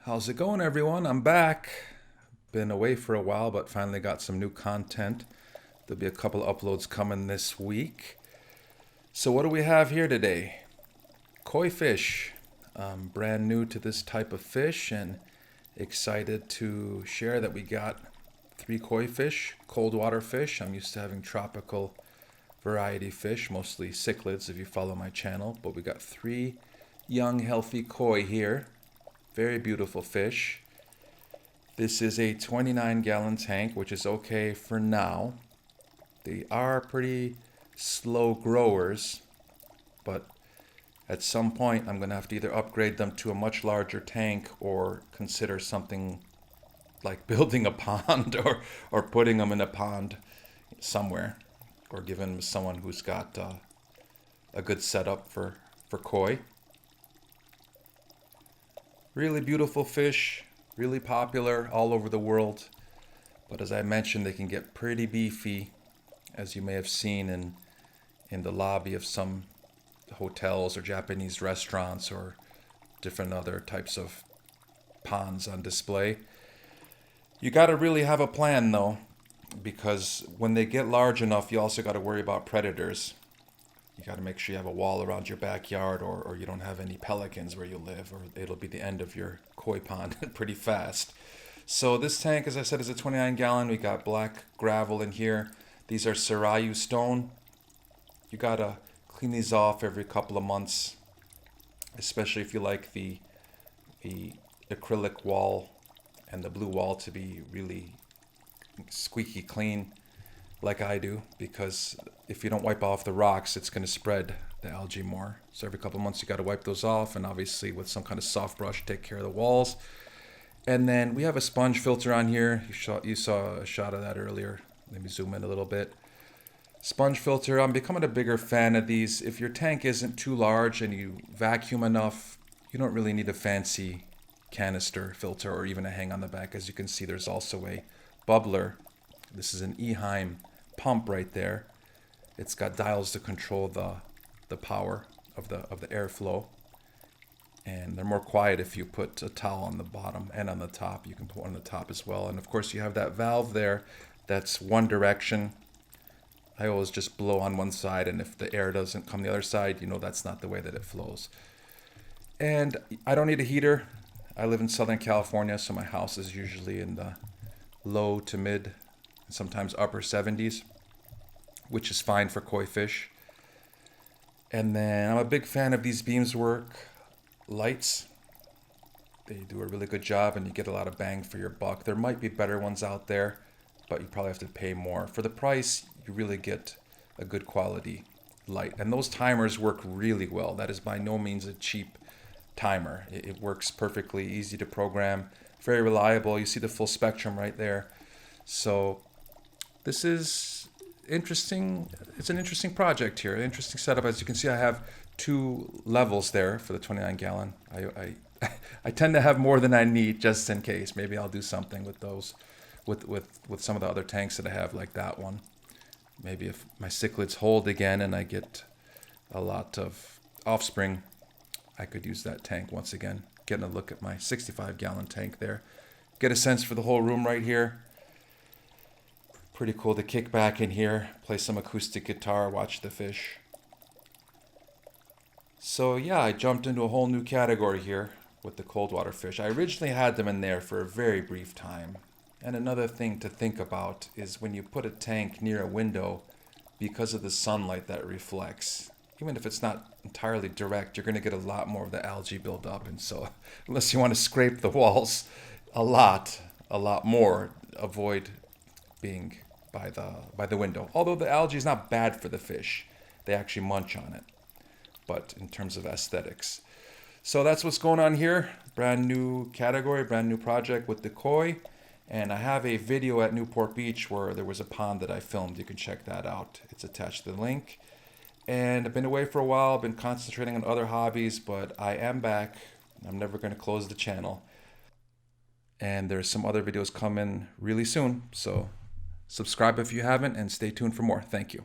How's it going, everyone? I'm back. Been away for a while, but finally got some new content. There'll be a couple uploads coming this week. So, what do we have here today? Koi fish. I'm brand new to this type of fish and excited to share that we got three koi fish, cold water fish. I'm used to having tropical variety fish, mostly cichlids if you follow my channel, but we got three young, healthy koi here. Very beautiful fish. This is a 29-gallon tank, which is okay for now. They are pretty slow growers, but at some point I'm going to have to either upgrade them to a much larger tank or consider something like building a pond or putting them in a pond somewhere, or giving them to someone who's got a good setup for koi. Really beautiful fish, really popular all over the world. But as I mentioned, they can get pretty beefy, as you may have seen in the lobby of some hotels or Japanese restaurants or different other types of ponds on display. You got to really have a plan though, because when they get large enough, you also got to worry about predators. You got to make sure you have a wall around your backyard, or you don't have any pelicans where you live, or it'll be the end of your koi pond pretty fast. So this tank, as I said, is a 29-gallon. We got black gravel in here. These are Sarayu stone. You got to clean these off every couple of months, especially if you like the acrylic wall and the blue wall to be really squeaky clean, like I do, because if you don't wipe off the rocks, it's going to spread the algae more. So every couple of months you got to wipe those off, and obviously with some kind of soft brush take care of the walls. And then we have a sponge filter on here. You saw a shot of that earlier. Let me zoom in a little bit. Sponge filter, I'm becoming a bigger fan of these. If your tank isn't too large and you vacuum enough, you don't really need a fancy canister filter or even a hang on the back. As you can see, there's also a bubbler. This is an Eheim pump right there. It's got dials to control the power of the airflow, and they're more quiet if you put a towel on the bottom and on the top. You can put one on the top as well, and of course you have that valve there that's one direction. I always just blow on one side, and if the air doesn't come the other side, you know that's not the way that it flows. And I don't need a heater. I live in Southern California, so my house is usually in the low to mid, sometimes upper 70s, which is fine for koi fish. And then I'm a big fan of these Beamswork lights. They do a really good job and you get a lot of bang for your buck. There might be better ones out there, but you probably have to pay more. For the price, you really get a good quality light. And those timers work really well. That is by no means a cheap timer. It works perfectly, easy to program, very reliable. You see the full spectrum right there. So this is interesting. It's an interesting project here, an interesting setup. As you can see, I have two levels there for the 29-gallon. I tend to have more than I need just in case. Maybe I'll do something with those, with some of the other tanks that I have, like that one. Maybe if my cichlids hold again and I get a lot of offspring, I could use that tank once again. Getting a look at my 65-gallon tank there. Get a sense for the whole room right here. Pretty cool to kick back in here, play some acoustic guitar, watch the fish. So yeah, I jumped into a whole new category here with the cold water fish. I originally had them in there for a very brief time. And another thing to think about is when you put a tank near a window, because of the sunlight that reflects, even if it's not entirely direct, you're going to get a lot more of the algae build up. And so unless you want to scrape the walls a lot more, avoid being by the window. Although the algae is not bad for the fish. They actually munch on it. But in terms of aesthetics. So that's what's going on here. Brand new category, brand new project with the koi. And I have a video at Newport Beach where there was a pond that I filmed. You can check that out. It's attached to the link. And I've been away for a while, been concentrating on other hobbies, but I am back. I'm never going to close the channel. And there's some other videos coming really soon. So subscribe if you haven't and stay tuned for more. Thank you.